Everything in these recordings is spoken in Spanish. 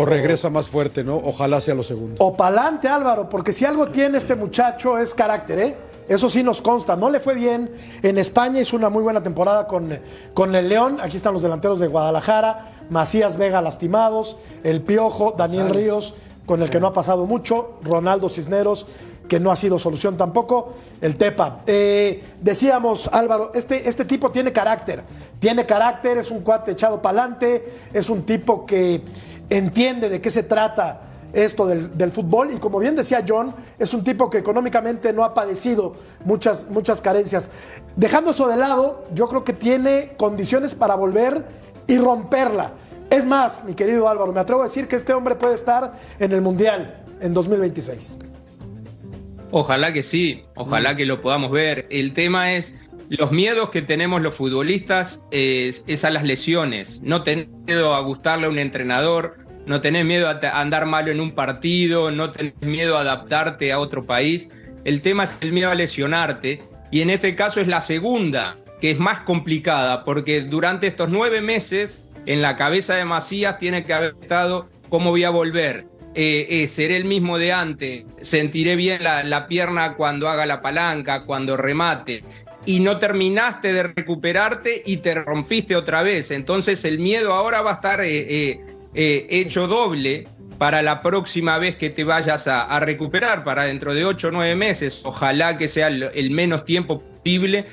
O regresa más fuerte, ¿no? Ojalá sea lo segundo. O pa'lante, Álvaro, porque si algo tiene este muchacho es carácter, ¿eh? Eso sí nos consta. No le fue bien en España, hizo una muy buena temporada con el León. Aquí están los delanteros de Guadalajara, Macías Vega lastimados, el Piojo, Daniel Ríos, con el que no ha pasado mucho, Ronaldo Cisneros, que no ha sido solución tampoco, el Tepa. Decíamos, Álvaro, este tipo tiene carácter, es un cuate echado pa'lante, es un tipo que entiende de qué se trata esto del fútbol, y como bien decía John, es un tipo que económicamente no ha padecido muchas carencias. Dejando eso de lado, yo creo que tiene condiciones para volver y romperla. Es más, mi querido Álvaro, me atrevo a decir que este hombre puede estar en el Mundial en 2026. Ojalá que sí, ojalá que lo podamos ver. El tema es los miedos que tenemos los futbolistas es a las lesiones. No tenés miedo a gustarle a un entrenador, no tenés miedo a andar malo en un partido, no tenés miedo a adaptarte a otro país. El tema es el miedo a lesionarte, y en este caso es la segunda, que es más complicada, porque durante estos 9 meses en la cabeza de Macías tiene que haber estado cómo voy a volver. Seré el mismo de antes, sentiré bien la pierna cuando haga la palanca, cuando remate, y no terminaste de recuperarte y te rompiste otra vez. Entonces el miedo ahora va a estar hecho doble para la próxima vez que te vayas a recuperar, para dentro de 8 o 9 meses. Ojalá que sea el menos tiempo posible,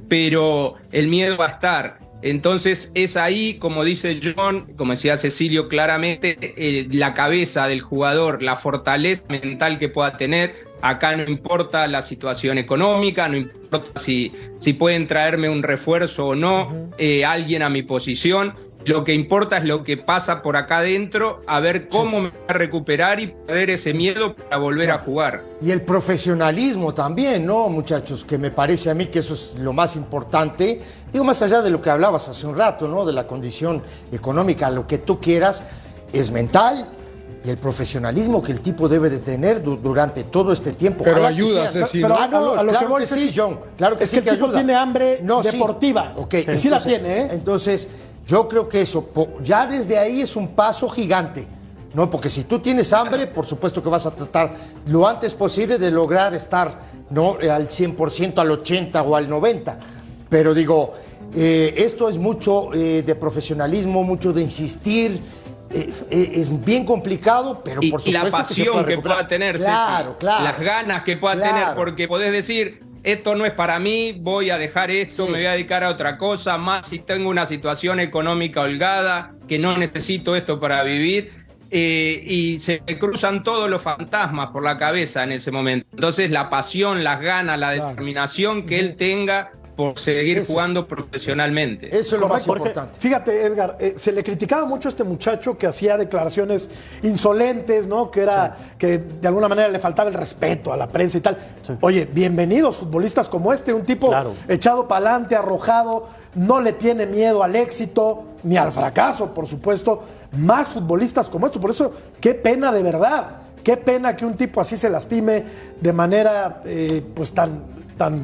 pero el miedo va a estar. Entonces es ahí, como dice John, como decía Cecilio claramente, la cabeza del jugador, la fortaleza mental que pueda tener. Acá no importa la situación económica, no importa si pueden traerme un refuerzo o no, alguien a mi posición. Lo que importa es lo que pasa por acá adentro, a ver cómo me voy a recuperar y perder ese miedo para volver a jugar. Y el profesionalismo también, ¿no, muchachos? Que me parece a mí que eso es lo más importante. Digo, más allá de lo que hablabas hace un rato, ¿no? De la condición económica, lo que tú quieras, es mental. Y el profesionalismo que el tipo debe de tener durante todo este tiempo. Pero Ojalá ayuda, Ceci. Pero Ah, no, a lo claro que voy que sí, John. Claro que es sí que el tipo ayuda. tiene hambre deportiva. Sí. Ok, que entonces, sí la tiene, ¿eh? Entonces, yo creo que eso, ya desde ahí es un paso gigante, ¿no? Porque si tú tienes hambre, por supuesto que vas a tratar lo antes posible de lograr estar, ¿no?, al 100%, al 80% o al 90%. Pero digo, esto es mucho de profesionalismo, mucho de insistir. Es bien complicado, pero por supuesto y la pasión que pueda tener, claro, Ceci, claro, las ganas que pueda tener, porque podés decir, esto no es para mí, voy a dejar esto, me voy a dedicar a otra cosa, más si tengo una situación económica holgada, que no necesito esto para vivir, y se me cruzan todos los fantasmas por la cabeza en ese momento. Entonces la pasión, las ganas, la determinación que él tenga por seguir jugando profesionalmente. Eso es lo más Porque, importante. fíjate, Edgar, se le criticaba mucho a este muchacho que hacía declaraciones insolentes, ¿no? Que de alguna manera le faltaba el respeto a la prensa y tal. Sí. Oye, bienvenidos futbolistas como este, un tipo echado para adelante, arrojado, no le tiene miedo al éxito ni al fracaso, por supuesto. Más futbolistas como esto. Por eso, qué pena de verdad. Qué pena que un tipo así se lastime de manera pues tan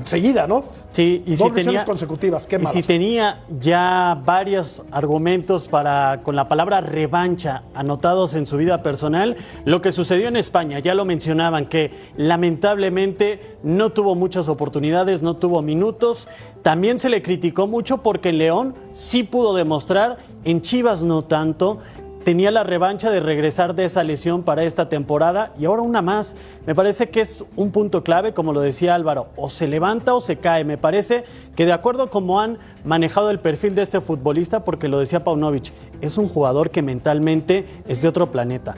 seguida, ¿no? Sí, y dos lesiones consecutivas, qué malas. Y si tenía ya varios argumentos con la palabra revancha anotados en su vida personal, lo que sucedió en España, ya lo mencionaban, que lamentablemente no tuvo muchas oportunidades, no tuvo minutos. También se le criticó mucho porque en León sí pudo demostrar, en Chivas no tanto. Tenía la revancha de regresar de esa lesión para esta temporada y ahora una más. Me parece que es un punto clave, como lo decía Álvaro, o se levanta o se cae. Me parece que de acuerdo a cómo han manejado el perfil de este futbolista, porque lo decía Paunovic, es un jugador que mentalmente es de otro planeta.